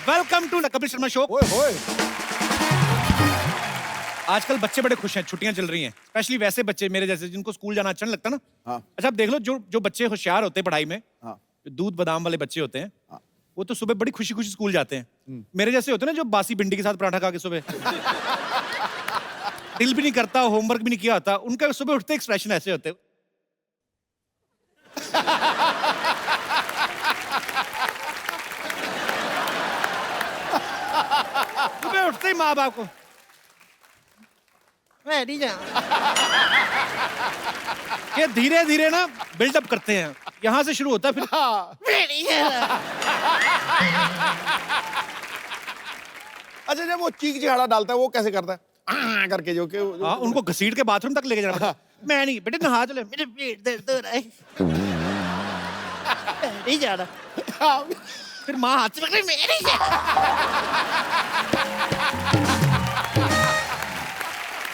Welcome to the Kapil Sharma show. ओए होए। आजकल बच्चे बड़े खुश हैं, छुट्टियां चल रही हैं, स्पेशली वैसे बच्चे मेरे जैसे जिनको स्कूल जाना अच्छा नहीं लगता ना। हाँ। अच्छा आप देख लो, जो जो बच्चे होशियार होते हैं पढ़ाई में, हाँ। जो दूध बादाम वाले बच्चे होते हैं, हाँ। वो तो सुबह बड़ी खुशी खुशी स्कूल जाते हैं। मेरे जैसे होते हैं ना जो बासी भिंडी के साथ पराठा खा के सुबह दिल भी नहीं करता, होमवर्क भी नहीं किया होता, उनका सुबह उठते एक्सप्रेशन ऐसे होते हैं। सुबह उठते ही माँ बाप को ये धीरे धीरे ना बिल्डअप करते हैं, यहाँ से शुरू होता है फिर अच्छा जब वो चीख चिहाड़ा डालता है वो कैसे करता है? करके जो कि हाँ, उनको घसीट के बाथरूम तक लेके जाना पड़ता है। मैं नहीं बेटे, नहा चले, मेरे पेट दर्द हो रहा है, नहीं जा रहा। फिर माँ हाथ से पकड़े, मैं नहीं जा रहा।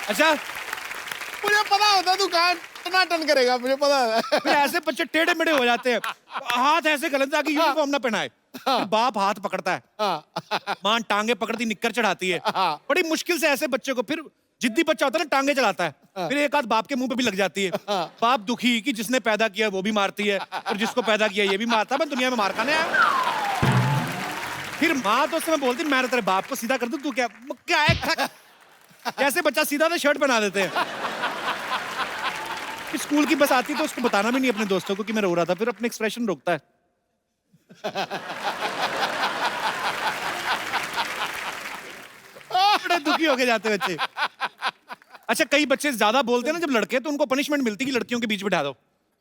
अच्छा मुझे पता होता दुकान टनाटन करेगा, मुझे पता है। फिर ऐसे बच्चे टेढ़े मेढ़े हो जाते हैं, हाथ ऐसे गलत ताकि यूनिफॉर्म ना पहनाए। फिर बाप हाथ पकड़ता है, मां टांगे पकड़ती निक्कर चढ़ाती है। बड़ी मुश्किल से ऐसे बच्चे को, फिर जिद्दी बच्चा होता है ना टांगे चलाता है, फिर एक आध बाप के मुंह पे भी लग जाती है। बाप दुखी कि जिसने पैदा किया वो भी मारती है और जिसको पैदा किया ये भी मारता है, मैं दुनिया में मार खाने आया। फिर माँ तो उस समय बोलती, मैं तेरे बाप को सीधा कर दूं, तू क्या क्या है? जैसे बच्चा सीधा तो शर्ट बना देते हैं। स्कूल की बस आती तो उसको बताना भी नहीं अपने दोस्तों को कि मैं रो रहा था, फिर अपने एक्सप्रेशन रोकता है। बड़े दुखी होके जाते बच्चे। अच्छा कई बच्चे ज्यादा बोलते हैं ना जब लड़के, तो उनको पनिशमेंट मिलती कि लड़कियों के बीच बिठा दो,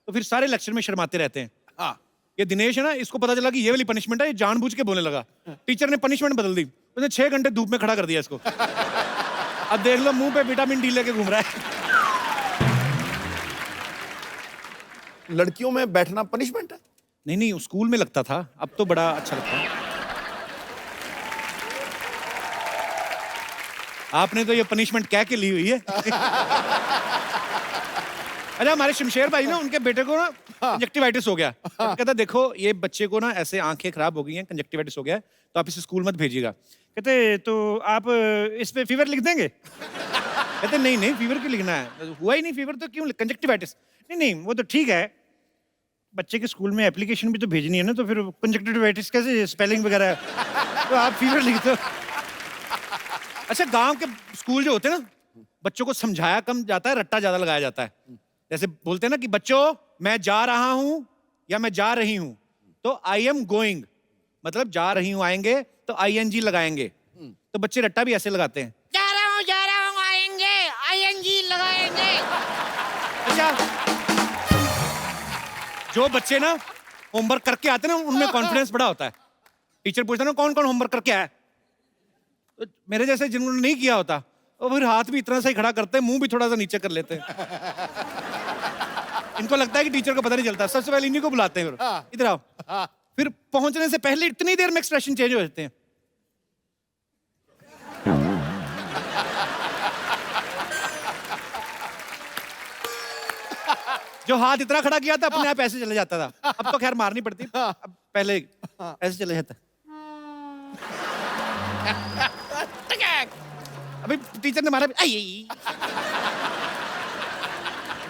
तो फिर सारे लेक्चर में शर्माते रहते हैं। ये दिनेश है ना, इसको पता चला कि ये वाली पनिशमेंट है, ये जानबूझ के बोलने लगा। टीचर ने पनिशमेंट बदल दी, उसने 6 घंटे धूप में खड़ा कर दिया इसको। अब देख लो मुंह पे विटामिन डी लेके घूम रहा है। लड़कियों में बैठना पनिशमेंट है? नहीं नहीं, स्कूल में लगता था, अब तो बड़ा अच्छा लगता है। आपने तो ये पनिशमेंट कह के ली हुई है। अरे हमारे शमशेर भाई ना, उनके बेटे को ना कंजक्टिवाइटिस हो गया। कहता देखो ये बच्चे को ना ऐसे आंखें खराब हो गई हैं, कंजक्टिवाइटिस हो गया है, तो आप इसे स्कूल मत भेजिएगा। कहते तो आप इस पे फीवर लिख देंगे? कहते नहीं नहीं, फीवर क्यों लिखना है, हुआ ही नहीं फीवर तो क्यों, कंजक्टिवाइटिस। नहीं नहीं वो तो ठीक है, बच्चे के स्कूल में एप्लीकेशन भी तो भेजनी है ना, तो फिर कंजक्टिवाइटिस कैसे स्पेलिंग वगैरह, तो आप फीवर लिख दो। अच्छा गांव के स्कूल जो होते हैं ना, बच्चों को समझाया कम जाता है, रट्टा ज्यादा लगाया जाता है। जैसे बोलते हैं ना कि बच्चों मैं जा रहा हूं या मैं जा रही हूं, तो आई एम गोइंग, मतलब जा रही हूं आएंगे तो ING लगाएंगे। तो बच्चे रट्टा भी ऐसे लगाते हैं, जा रहा हूं आएंगे, ING लगाएंगे। अच्छा जो बच्चे ना होमवर्क करके आते हैं ना, उनमें कॉन्फिडेंस बड़ा होता है। टीचर पूछता है ना कौन कौन होमवर्क करके आया, तो मेरे जैसे जिन्होंने नहीं किया होता, और फिर हाथ भी इतना सा ही खड़ा करते हैं, मुंह भी थोड़ा सा नीचे कर लेते हैं। इनको लगता है कि टीचर को पता नहीं चलता, सबसे पहले इन्हीं को बुलाते हैं, इधर आओ। फिर पहुंचने से पहले इतनी देर में एक्सप्रेशन चेंज हो जाते हैं। जो हाथ इतना खड़ा किया था अपने आप ऐसे चले जाता था, अब तो खैर मारनी पड़ती, अब पहले ऐसे चले जाता। अभी टीचर ने मारा,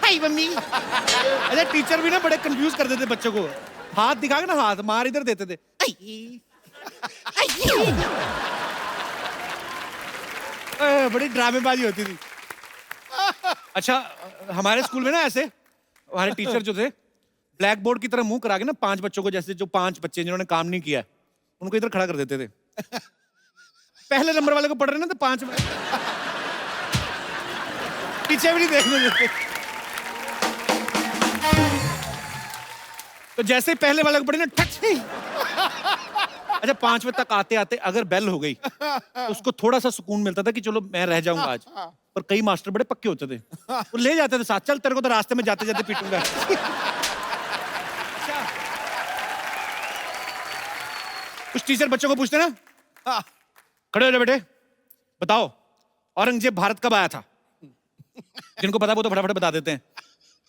आई मम्मी। अच्छा टीचर भी ना बड़े कंफ्यूज कर देते बच्चों को, हाथ दिखा के ना हाथ मार इधर देते थे। बड़ी ड्रामेबाजी होती थी। अच्छा हमारे स्कूल में ना ऐसे हमारे टीचर जो थे, ब्लैक बोर्ड की तरह मुंह करा के ना 5 बच्चों को, जैसे जो 5 बच्चे जिन्होंने काम नहीं किया उनको इधर खड़ा कर देते थे। पहले नंबर वाले को पढ़ रहे ना तो 5 पीछे भी नहीं देखने देते। तो जैसे ही पहले वाले को पढ़े ना, ठच। अच्छा 5वें तक आते आते अगर बेल हो गई तो उसको थोड़ा सा सुकून मिलता था कि चलो मैं रह जाऊंगा आज। पर कई मास्टर बड़े पक्के होते थे, वो ले जाते थे साथ, चल तेरे को तो रास्ते में जाते जाते पीटूंगा। कुछ टीचर बच्चों को पूछते ना, खड़े हो जाओ बेटे, बताओ औरंगजेब भारत कब आया था? जिनको पता वो तो फटाफट बता देते हैं।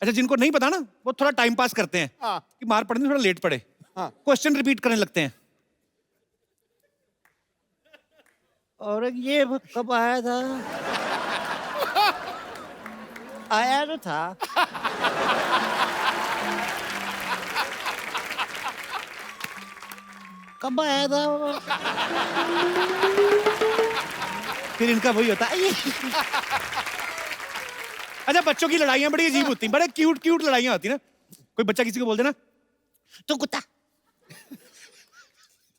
अच्छा जिनको नहीं पता ना, वो थोड़ा टाइम पास करते हैं कि मार पड़ने थोड़ा लेट पड़े, क्वेश्चन रिपीट करने लगते हैं। औरंगजेब कब आया था? आया तो था। कब आया था वो? फिर इनका वही होता है। अच्छा, बच्चों की लड़ाइयां बड़ी अजीब होती हैं, बड़े क्यूट क्यूट लड़ाइयां होती हैं ना। कोई बच्चा किसी को बोल देना तू कुत्ता,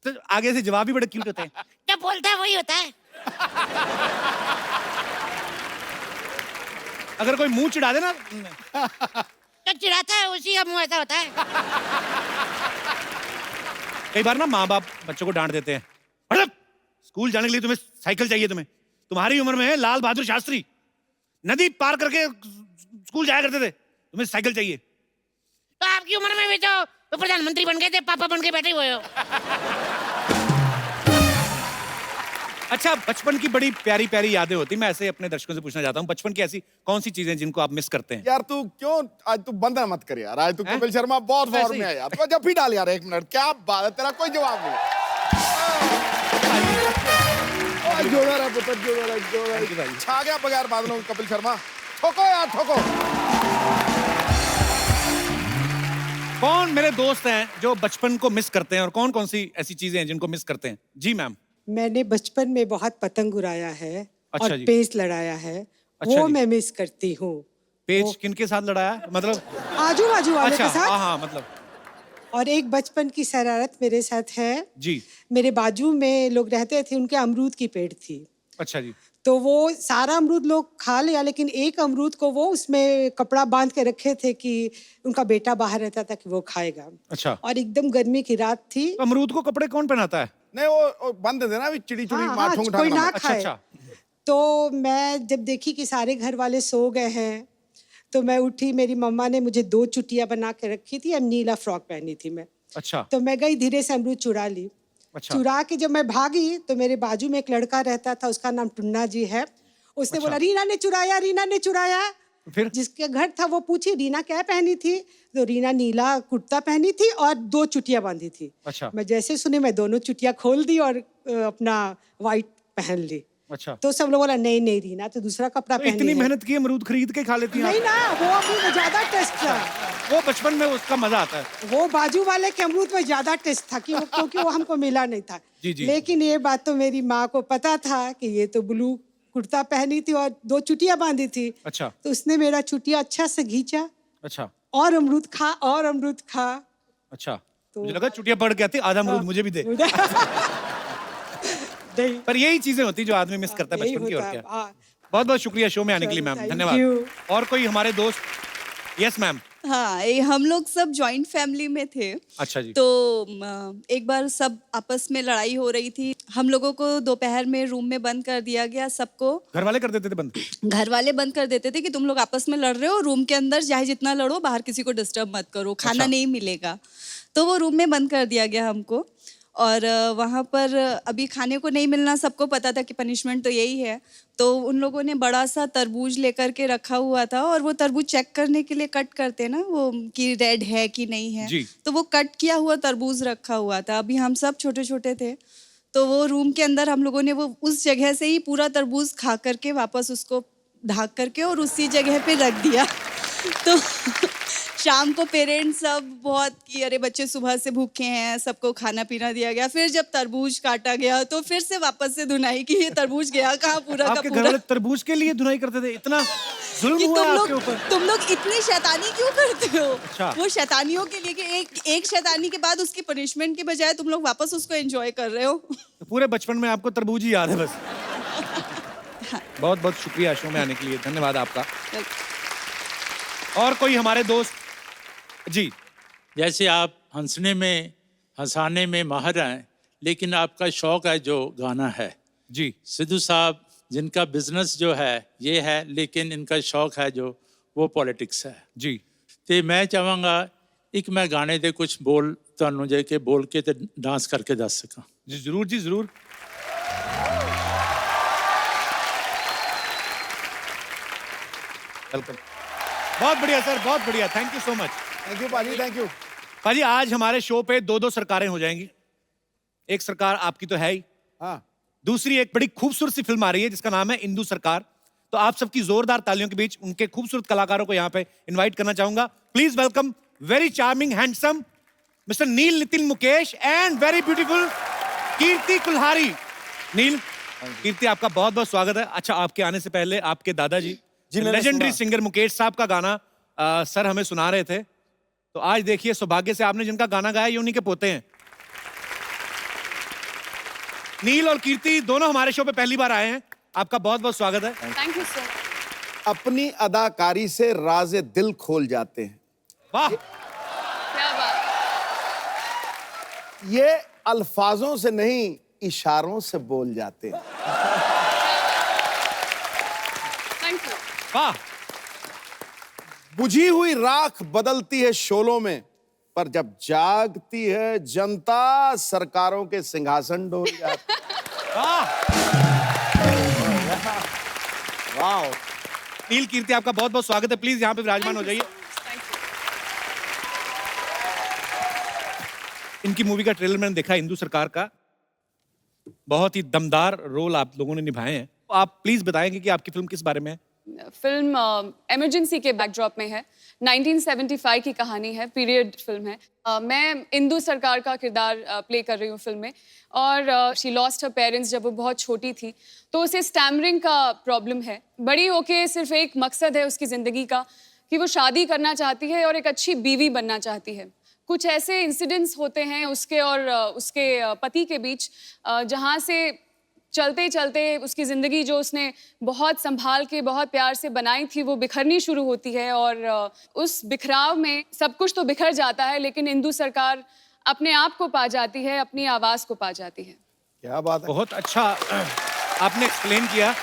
तो आगे से जवाब भी बड़े क्यूट होते हैं। क्या बोलता है वही होता है। अगर कोई मुंह चिढ़ा देना, जो चिढ़ाता है उसी का मुंह ऐसा होता है। कई बार ना माँ बाप बच्चों को डांट देते हैं, अरे स्कूल जाने के लिए तुम्हें साइकिल चाहिए, तुम्हारी उम्र में है लाल बहादुर शास्त्री नदी पार करके स्कूल जाया करते थे, तुम्हें साइकिल चाहिए। तो आपकी उम्र में भी तो प्रधानमंत्री बन गए थे, पापा बन के बैठे हुए हो। अच्छा, बचपन की बड़ी प्यारी प्यारी यादें होती, मैं ऐसे अपने दर्शकों से पूछना चाहता हूँ, बचपन की ऐसी कौन सी चीजें जिनको आप मिस करते हैं? यार तू क्यों आज तू बंदा मत कर यार, आज तू हैं? कपिल शर्मा बहुत ऐसे फॉर्म ही? में है यार, तो जब भी डाल यार 1 मिनट, क्या बात है, तेरा कोई जवाब नहीं। जोड़ा रहा पुत्र, जोड़ा रहा, छा गया बगैर बादलों कपिल शर्मा, ठोको यार ठोको। कौन मेरे दोस्त हैं जो बचपन को मिस करते हैं और कौन कौन सी ऐसी चीजें हैं जिनको मिस करते हैं? जी मैम। मैंने बचपन में बहुत पतंग उड़ाया है अच्छा और जी। पेच लड़ाया है। अच्छा वो जी। मैं मिस करती हूँ। पेज किनके साथ लड़ाया, मतलब? आजू बाजू वाले अच्छा, के साथ। हाँ हाँ, मतलब और एक बचपन की शरारत मेरे साथ है। जी। मेरे बाजू में लोग रहते थे, उनके अमरूद की पेड़ थी, अच्छा जी। तो वो सारा अमरूद लोग खा लिया, लेकिन एक अमरूद को वो उसमें कपड़ा बांध के रखे थे कि उनका बेटा बाहर रहता था कि वो खाएगा। अच्छा, और एकदम गर्मी की रात थी। तो अमरूद को कपड़े कौन पहनाता है? नहीं वो बंद देना अभी, चिड़ी चुड़ी हाँ, मार ठोंग कोई ठांग ना ना। अच्छा खाए। अच्छा। तो मैं जब देखी कि सारे घर वाले सो गए हैं, तो मैं उठी, मेरी मम्मा ने मुझे 2 चुटिया बना के रखी थी, अब नीला फ्रॉक पहनी थी मैं। अच्छा तो मैं गई, धीरे से अमरूद चुरा ली। अच्छा। चुरा के जब मैं भागी तो मेरे बाजू में एक लड़का रहता था, उसका नाम टुन्ना जी है। उसने अच्छा। बोला रीना ने चुराया, रीना ने चुराया। फिर? जिसके घर था वो पूछी रीना क्या पहनी थी, तो रीना नीला कुर्ता पहनी थी और 2 चुटिया बांधी थी। अच्छा मैं जैसे सुनी, मैं दोनों चुटिया खोल दी और अपना वाइट पहन ली। अच्छा। तो सब लोग बोला नहीं नहीं रीना तो दूसरा कपड़ा तो पहनी इतनी है। मेहनत की, अमरूद खरीद के खा लेती हैं नहीं आप? ना, वो अमरूद में ज्यादा टेस्ट था। वो बचपन में उसका मजा आता है। वो बाजू वाले के अमरूद में ज्यादा टेस्ट था क्योंकि वो हमको मिला नहीं था। जी, जी। लेकिन ये बात तो मेरी माँ को पता था कि ये तो ब्लू कुर्ता पहनी थी और 2 चुटिया बांधी थी। अच्छा तो उसने मेरा चुटिया अच्छा से खींचा अच्छा और अमरूद खा और अमरूद खा। अच्छा। तो- मुझे लगा चुटिया पकड़ के आती, आधा अमरूद मुझे भी दे। नहीं, पर यही चीजें होती जो आदमी मिस करता है यही बचपन की, और होता है। क्या। हाँ। बहुत बहुत शुक्रिया शो में आने के लिए चलो, मैम, thank धन्यवाद। you। और कोई हमारे दोस्त? Yes ma'am. हाँ, हम लोग सब जॉइंट फैमिली में थे। अच्छा जी। तो एक बार सब आपस में लड़ाई हो रही थी, हम लोगों को दोपहर में रूम में बंद कर दिया गया सबको। घर वाले कर देते थे बंद? घर वाले बंद कर देते थे कि तुम लोग आपस में लड़ रहे हो, रूम के अंदर चाहे जितना लड़ो, बाहर किसी को डिस्टर्ब मत करो, खाना अच्छा। नहीं मिलेगा। तो वो रूम में बंद कर दिया गया हमको। और वहाँ पर अभी खाने को नहीं मिलना, सबको पता था कि पनिशमेंट तो यही है। तो उन लोगों ने बड़ा सा तरबूज लेकर के रखा हुआ था, और वो तरबूज चेक करने के लिए कट करते हैं ना वो, कि रेड है कि नहीं है। जी। तो वो कट किया हुआ तरबूज रखा हुआ था। अभी हम सब छोटे छोटे थे, तो वो रूम के अंदर हम लोगों ने वो उस जगह से ही पूरा तरबूज खा करके वापस उसको ढक करके और उसी जगह पे रख दिया। तो शाम को पेरेंट्स सब बहुत कि अरे बच्चे सुबह से भूखे हैं, सबको खाना पीना दिया गया। फिर जब तरबूज काटा गया तो फिर से वापस से धुनाई कि ये तरबूज गया कहाँ पूरा का आपके घर पूरा। वाले तरबूज के लिए धुनाई करते थे? इतना जुल्म कि हुआ है आपके ऊपर? तुम लोग इतनी शैतानी क्यों करते हो? अच्छा। वो शैतानियों के लिए कि एक शैतानी के बाद उसकी पनिशमेंट के बजाय तुम लोग वापस उसको एंजॉय कर रहे हो। तो पूरे बचपन में आपको तरबूज ही याद है बस। बहुत बहुत शुक्रिया शो में आने के लिए, धन्यवाद आपका। और कोई हमारे दोस्त? जी। जैसे आप हंसने में, हंसाने में माहिर हैं, लेकिन आपका शौक है जो गाना है। जी। सिद्धू साहब जिनका बिजनेस जो है ये है, लेकिन इनका शौक है जो वो पॉलिटिक्स है। जी। ते मैं चाहांगा एक मैं गाने दे कुछ बोल ਤੁਹਾਨੂੰ जे के बोल के ते डांस करके दस सका। जी जरूर जी जरूर। वेलकम। बहुत बढ़िया सर, बहुत बढ़िया, thank you so much. Thank you पाजी, थैंक यू। पाजी आज हमारे शो पे 2-2 सरकारें हो जाएंगी। एक सरकार आपकी तो है ही, हाँ दूसरी एक बड़ी खूबसूरत सी फिल्म आ रही है जिसका नाम है इंदु सरकार। तो आप सबकी जोरदार तालियों के बीच उनके खूबसूरत कलाकारों को यहाँ पे इनवाइट करना चाहूंगा। Please welcome very charming handsome mister Neil Nitin Mukesh and very beautiful Kirti Kulhari. Neil, Kirti, आपका बहुत बहुत स्वागत है। अच्छा, आपके आने से पहले आपके दादाजी जी, मैंने लेजेंडरी सुना। सिंगर मुकेश साहब का गाना सर हमें सुना रहे थे। तो आज देखिए सौभाग्य से आपने जिनका गाना गाया ये उन्हीं के पोते हैं। नील और कीर्ति दोनों हमारे शो पे पहली बार आए हैं, आपका बहुत बहुत स्वागत है। Thank you sir. अपनी अदाकारी से राज़े दिल खोल जाते हैं। वाह, क्या बात। ये अल्फाजों से नहीं, इशारों से बोल जाते हैं। Thank you. वाह। बुझी हुई राख बदलती है शोलों में, पर जब जागती है जनता सरकारों के सिंहासन डोल जाते हैं। वाह। नील, कीर्ति, आपका बहुत बहुत स्वागत है। प्लीज यहाँ पे विराजमान हो जाइए। Thank you. इनकी मूवी का ट्रेलर मैंने देखा, इंदु सरकार का। बहुत ही दमदार रोल आप लोगों ने निभाए हैं। आप प्लीज बताएंगे कि आपकी फिल्म किस बारे में है? फिल्म इमरजेंसी के बैकड्रॉप में है। 1975 की कहानी है, पीरियड फिल्म है। मैं इंदु सरकार का किरदार प्ले कर रही हूँ फिल्म में। और शी लॉस्ट हर पेरेंट्स जब वो बहुत छोटी थी, तो उसे स्टैमरिंग का प्रॉब्लम है। बड़ी होके सिर्फ एक मकसद है उसकी ज़िंदगी का कि वो शादी करना चाहती है और एक अच्छी बीवी बनना चाहती है। कुछ ऐसे इंसिडेंट्स होते हैं उसके और उसके पति के बीच, जहाँ से चलते चलते उसकी ज़िंदगी जो उसने बहुत संभाल के बहुत प्यार से बनाई थी वो बिखरनी शुरू होती है। और उस बिखराव में सब कुछ तो बिखर जाता है, लेकिन इंदु सरकार अपने आप को पा जाती है, अपनी आवाज़ को पा जाती है। क्या बात है। बहुत अच्छा आपने एक्सप्लेन किया।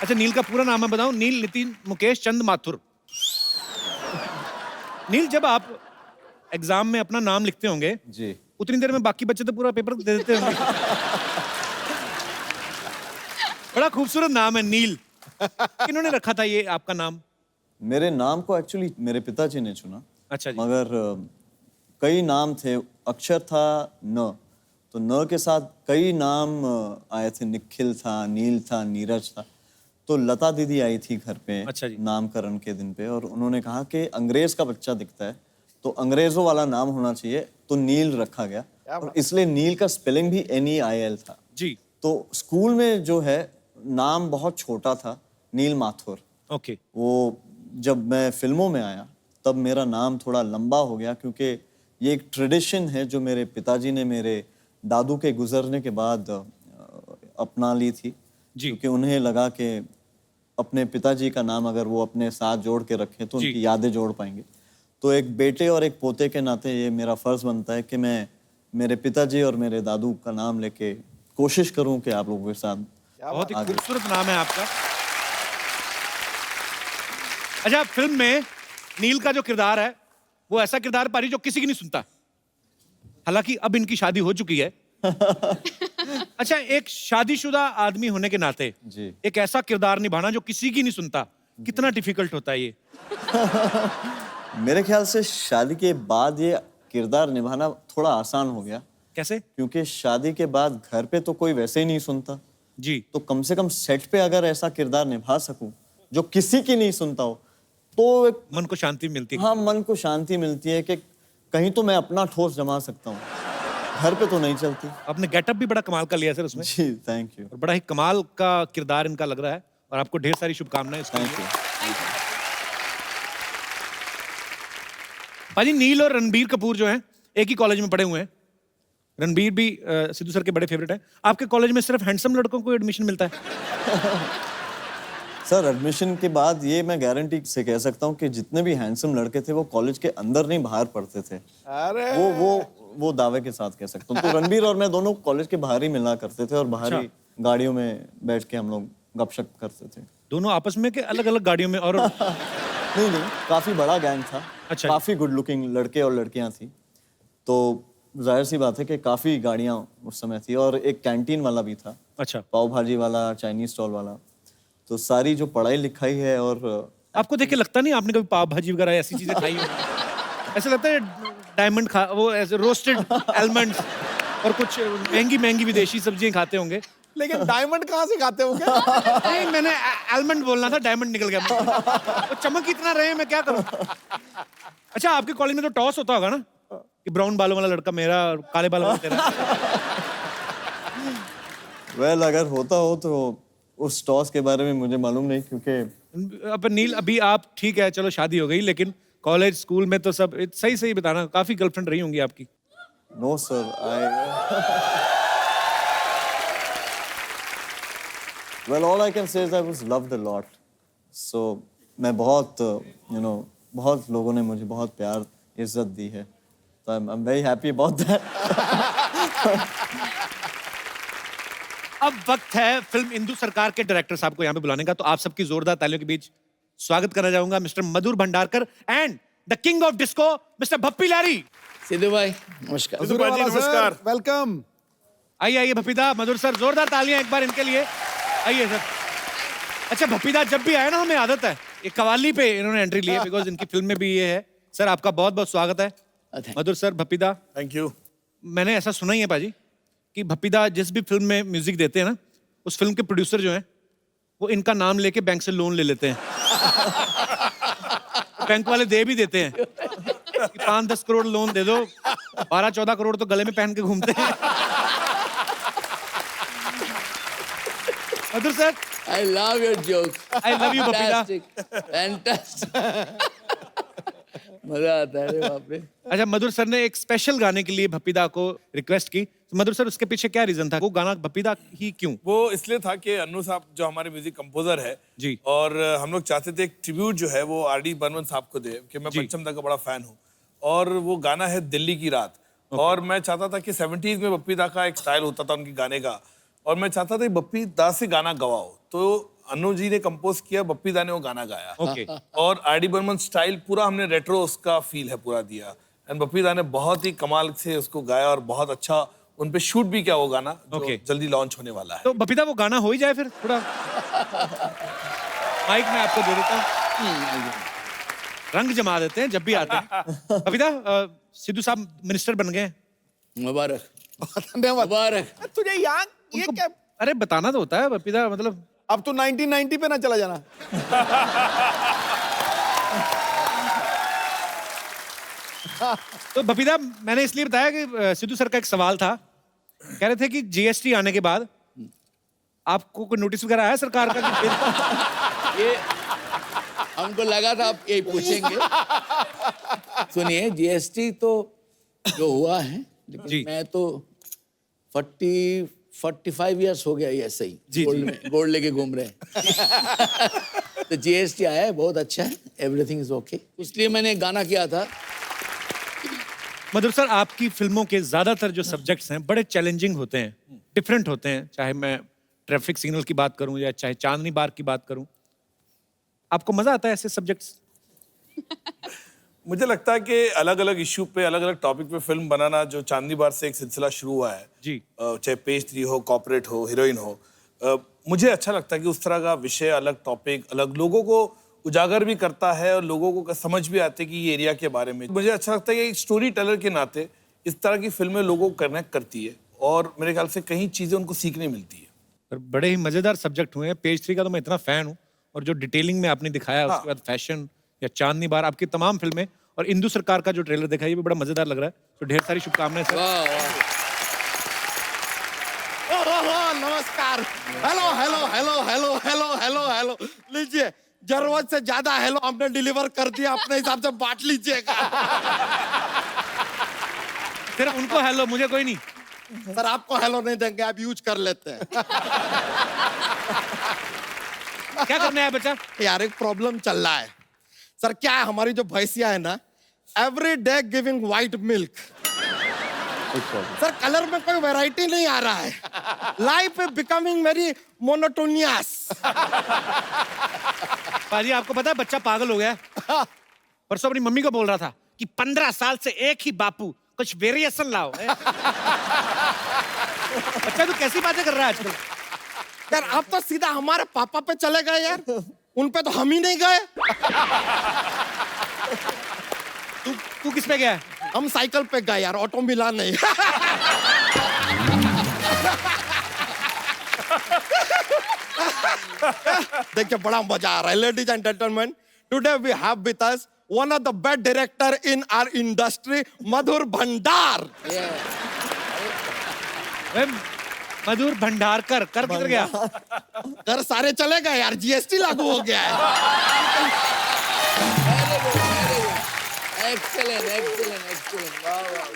अच्छा, नील का पूरा नाम मैं बताऊं, नील नितिन मुकेश चंद माथुर। नील, जब आप एग्जाम में अपना नाम लिखते होंगे जी, उतनी देर में बाकी बच्चे तो पूरा पेपर दे देते होंगे। बड़ा खूबसूरत नाम है नील। किन्होंने रखा था ये आपका नाम? मेरे नाम को एक्चुअली मेरे पिताजी ने चुना। अच्छा जी। मगर कई नाम थे, अक्षर था न, तो न के साथ कई नाम आए थे। निखिल था, नील था, नीरज था। तो लता दीदी आई थी घर पे अच्छा जी। नामकरण के दिन पे, और उन्होंने कहा कि अंग्रेज का बच्चा दिखता है तो अंग्रेजों वाला नाम होना चाहिए, तो नील रखा गया। और इसलिए नील का स्पेलिंग भी NEIL था जी। तो स्कूल में जो है नाम बहुत छोटा था, नील माथुर। ओके। वो जब मैं फिल्मों में आया तब मेरा नाम थोड़ा लंबा हो गया, क्योंकि ये एक ट्रेडिशन है जो मेरे पिताजी ने मेरे दादू के गुजरने के बाद अपना ली थी। जी। क्योंकि उन्हें लगा कि अपने पिताजी का नाम अगर वो अपने साथ जोड़ के रखें तो जी। उनकी यादें जोड़ पाएंगे। तो एक बेटे और एक पोते के नाते ये मेरा फर्ज बनता है कि मैं मेरे पिताजी और मेरे दादू का नाम लेके कोशिश करूं कि आप लोगों के साथ। बहुत ही खूबसूरत नाम है आपका। अच्छा, फिल्म में नील का जो किरदार है वो ऐसा किरदार पारी जो किसी की नहीं सुनता। हालांकि अब इनकी शादी हो चुकी है। अच्छा, एक शादीशुदा आदमी होने के नाते जी। एक ऐसा किरदार निभाना जो किसी की नहीं सुनता, कितना डिफिकल्ट होता है ये? मेरे ख्याल से शादी के बाद ये किरदार निभाना थोड़ा आसान हो गया, कैसे? क्योंकि शादी के बाद घर पे तो कोई वैसे ही नहीं सुनता। जी। तो कम से कम सेट पे अगर ऐसा किरदार निभा सकूं जो किसी की नहीं सुनता हो तो एक, मन को शांति मिलती है। हाँ, मन को शांति मिलती है कि कहीं तो मैं अपना ठोस जमा सकता हूँ, घर पे तो नहीं चलती। आपने गेटअप भी बड़ा कमाल का लिया सर उसमें, जी, थैंक यू। और बड़ा ही कमाल का किरदार इनका लग रहा है, और आपको ढेर सारी शुभकामनाएं इसके थैंक लिए। यू। भाजी, नील और रणबीर कपूर जो हैं एक ही कॉलेज में पढ़े हुए हैं। रणबीर भी सिद्धू सर के बड़े फेवरेट हैं। आपके कॉलेज में सिर्फ हैंडसम लड़कों को एडमिशन मिलता है? सर, एडमिशन के बाद ये मैं गारंटी से कह सकता हूँ कि जितने भी हैंडसम लड़के थे वो कॉलेज के अंदर नहीं बाहर पढ़ते थे। अरे वो दावे के साथ कह सकता हूँ। तो रणबीर और मैं दोनों कॉलेज के बाहर ही मिला करते थे और बाहर ही गाड़ियों में बैठ के हम लोग गपशप करते थे। दोनों आपस में के अलग अलग गाड़ियों में? और नहीं, काफी बड़ा गैंग था। अच्छा। काफी गुड लुकिंग लड़के और लड़कियां थी, तो जाहिर सी बात है कि काफी गाड़ियां उस समय थी। और एक कैंटीन वाला भी था, अच्छा, पाव भाजी वाला, चाइनीज स्टॉल वाला। तो सारी जो पढ़ाई लिखाई है, और आपको देख के लगता नहीं आपने कभी पाव भाजी वगैरह ऐसी चीजें खाई हो? ऐसा लगता है डायमंड खा, वो ऐसे रोस्टेड आलमंड्स और कुछ महंगी महंगी विदेशी सब्जियां खाते होंगे। लेकिन डायमंड कहाँ से खाते होंगे? नहीं, मैंने आलमंड बोलना था, डायमंड निकल गया तो चमक इतना रहे, मैं क्या करूं। अच्छा, आपके कॉलेज में तो टॉस होता होगा ना कि ब्राउन बालों वाला लड़का मेरा और काले बालों वाला तेरा। वेल अगर होता हो तो उस टॉस के बारे में मुझे मालूम नहीं, क्योंकि अब नील, अभी आप ठीक है, चलो शादी हो गई, लेकिन कॉलेज स्कूल में तो सब सही सही बताना, काफी गर्लफ्रेंड रही होंगी आपकी। No sir, I well all I can say is I was loved a lot. So मैं बहुत बहुत लोगों ने मुझे बहुत प्यार इज्जत दी है, तो I am very happy about that. अब वक्त है फिल्म इंदु सरकार के डायरेक्टर साहब को यहाँ पे बुलाने का, तो आप सबकी जोरदार तालियों के बीच स्वागत करना चाहूंगा mister Madhur Bhandarkar and the king of disco mister Bappi Lahiri. Sidhu भाई नमस्कार। हजूर वाला नमस्कार, वेलकम। आइए आइए भप्पीदा, मधुर सर, जोरदार तालियां एक बार इनके लिए। आइए सर। अच्छा भप्पीदा, जब भी आए ना हमें आदत है ये कवाली पे इन्होंने एंट्री ली है, बिकॉज इनकी फिल्म में भी ये है। सर आपका बहुत बहुत स्वागत है। मधुर सर, भप्पीदा, थैंक यू। मैंने ऐसा सुना ही है पाजी कि भप्पीदा जिस भी फिल्म में म्यूजिक देते हैं ना, उस फिल्म के प्रोड्यूसर जो हैं वो इनका नाम लेके बैंक से लोन ले लेते हैं। बैंक वाले दे भी देते हैं कि 5-10 करोड़ लोन दे दो, 12-14 करोड़ तो गले में पहन के घूमते हैं। Madhur sir, I love your joke. I love you, Bappida. Fantastic. मजा आता है रे बाप रे। अच्छा, मधुर सर ने एक स्पेशल गाने के लिए भप्पीदा को रिक्वेस्ट की, तो मधुर सर उसके पीछे क्या रीजन था? वो गाना भप्पीदा ही क्यों? वो इसलिए था कि अन्नू साहब जो हमारे म्यूजिक कंपोजर है जी, और हम लोग चाहते थे एक ट्रिब्यूट जो है वो आर डी बर्मन साहब को दे, कि मैं जी। पंचम दा का बड़ा फैन हूँ, और वो गाना है दिल्ली की रात। और मैं चाहता था कि 70s में बप्पी दा का एक स्टाइल होता था उनके गाने का, और मैं चाहता था कि बप्पी दा से गाना गवाओ, तो अन्नू जी ने कंपोज किया, बप्पी दा ने वो गाना गाया। ओके। और आर डी बर्मन स्टाइल पूरा हमने रेट्रो उसका फील है पूरा दिया, एंड बप्पी दा ने बहुत ही कमाल से उसको गाया और बहुत अच्छा उन पे शूट भी किया वो गाना, जो Okay. जल्दी लॉन्च होने वाला है। तो भप्पीदा वो गाना हो ही जाए फिर थोड़ा। माइक में आपको दे देता हूँ, रंग जमा देते हैं जब भी आते हैं। भप्पीदा, सिद्धू साहब मिनिस्टर बन गए। मुबारक धन्यवाद। मुबारक। तुझे याद ये उनको- क्या? अरे बताना तो होता है भप्पीदा, मतलब अब तो 1990 पे ना चला जाना। तो भप्पीदा, मैंने इसलिए बताया कि सिद्धू सर का एक सवाल था, कह रहे थे कि जीएसटी आने के बाद आपको कोई नोटिस वगैरह आया सरकार का कि फिर- ये हमको लगा था आप यही पूछेंगे। सुनिए, जीएसटी तो जो हुआ है, जी। लेकिन मैं तो 45 इयर्स हो गया ये ऐसे ही जी, गोल्ड जी। में गोल्ड लेके घूम रहे हैं। तो जीएसटी आया है, बहुत अच्छा है, एवरीथिंग इज ओके। इसलिए मैंने गाना किया था। मधुर सर, आपकी फिल्मों के ज्यादातर जो सब्जेक्ट्स हैं बड़े चैलेंजिंग होते हैं, डिफरेंट होते हैं, चाहे मैं ट्रैफिक सिग्नल की बात करूं या चाहे चांदनी बार की बात करूं। आपको मजा आता है ऐसे सब्जेक्ट्स? मुझे लगता है कि अलग अलग इश्यू पे, अलग अलग टॉपिक पे फिल्म बनाना, जो चांदनी बार से एक सिलसिला शुरू हुआ है जी, चाहे पेज 3 हो, कॉर्पोरेट हो, हीरोइन हो, मुझे अच्छा लगता है कि उस तरह का विषय, अलग टॉपिक, अलग लोगों को उजागर भी करता है और लोगों को समझ भी आती है कि ये एरिया के बारे में। मुझे अच्छा लगता है कि स्टोरी टेलर के नाते इस तरह की फिल्में लोगों को कनेक्ट करती है, और मेरे ख्याल से कई चीज़ें उनको सीखने मिलती है। पर बड़े ही मजेदार सब्जेक्ट हुए हैं। पेज 3 का तो मैं इतना फैन हूं, और जो डिटेलिंग में आपने दिखाया, उसके बाद फैशन या चांदनी बार, आपकी तमाम फिल्में, और इंदु सरकार का जो ट्रेलर देखा, ये भी बड़ा मजेदार लग रहा है। तो ढेर सारी शुभकामनाएं सर। वाह वाह। नमस्कार। Hello hello hello hello hello hello hello. लीजिए, जरूरत से ज्यादा हेलो हमने डिलीवर कर दिया, अपने हिसाब से बांट लीजिएगा। सिर्फ उनको हेलो, मुझे कोई नहीं। सर आपको हेलो नहीं देंगे, आप यूज कर लेते हैं। क्या करना है बच्चा? यार एक प्रॉब्लम चल रहा है सर। क्या है, हमारी जो भैंसिया है ना, every day giving white milk. Sir colour में कोई वैरायटी नहीं आ रहा है। Life is becoming very monotonous. पाजी, आपको पता है बच्चा पागल हो गया है? परसों अपनी मम्मी को बोल रहा था कि 15 साल से एक ही बापू, कुछ वेरिएशन लाओ। बच्चा तो कैसी बातें कर रहा है आजकल? यार आप तो सीधा हमारे पापा पे चले गए यार, उन पे तो हम ही नहीं गए। तू किस पे गया है? हम साइकिल पे गए यार, ऑटो मिला नहीं। देखिए बड़ा मजा आ रहा है ladies and gentleman today we have with us one of the best director in our industry Madhur Bhandarkar, मधुर भंडारकर कर किधर गया? घर सारे चले गए यार जीएसटी लागू हो गया है एक्सेलेंट एक्सेलेंट एक्सेलेंट वाह वाह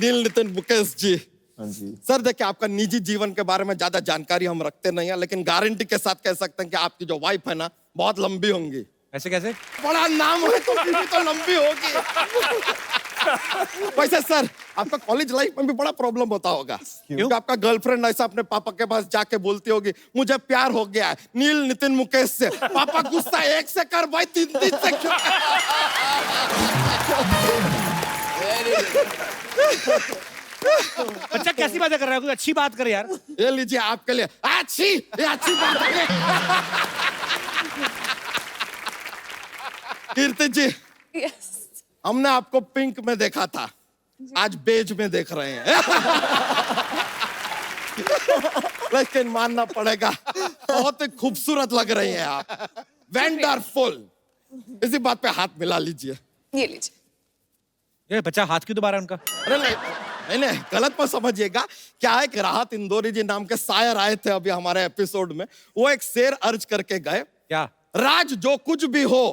नील नितिन मुकेश जी हाँ जी। सर देखिए आपका निजी जीवन के बारे में ज्यादा जानकारी हम रखते नहीं है लेकिन गारंटी के साथ कह सकते हैं कि आपकी जो वाइफ है ना बहुत लंबी होंगी ऐसे कैसे? बड़ा नाम है तो बीवी तो लंबी होगी वैसे सर आपका कॉलेज लाइफ में भी बड़ा प्रॉब्लम होता होगा क्योंकि आपका गर्लफ्रेंड ऐसा अपने पापा के पास जाके बोलती होगी मुझे प्यार हो गया है नील नितिन मुकेश से पापा गुस्सा एक से कर भाई तीन तीन से क्यों बच्चा कैसी बातें कर रहा है? कोई अच्छी बात कर यार। ये लीजिए आपके लिए ये अच्छी बात है कीर्ति जी Yes. हमने आपको पिंक में देखा था आज बेज में देख रहे हैं लेकिन मानना पड़ेगा बहुत ही खूबसूरत लग रही हैं आप वंडरफुल इसी बात पे हाथ मिला लीजिए ये लीजिए। ये बच्चा हाथ क्यों दोबारा उनका? अरे नहीं गलत मत समझिएगा क्या है कि राहत इंदौरी जी नाम के शायर आए थे अभी हमारे एपिसोड में वो एक शेर अर्ज करके गए क्या? राज जो कुछ भी हो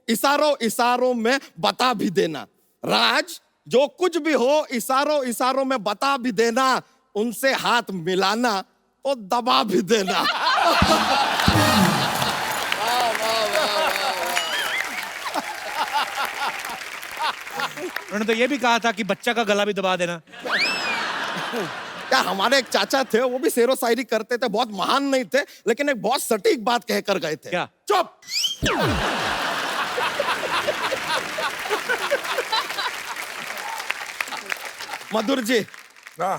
इशारों इशारों में बता भी देना राज जो कुछ भी हो इशारों इशारों में बता भी देना उनसे हाथ मिलाना तो दबा भी देना उन्होंने तो ये भी कहा था कि बच्चा का गला भी दबा देना। क्या हमारे एक चाचा थे वो भी शेरो शायरी करते थे बहुत महान नहीं थे लेकिन एक बहुत सटीक बात कहकर गए थे क्या? चुप मधुर जी हाँ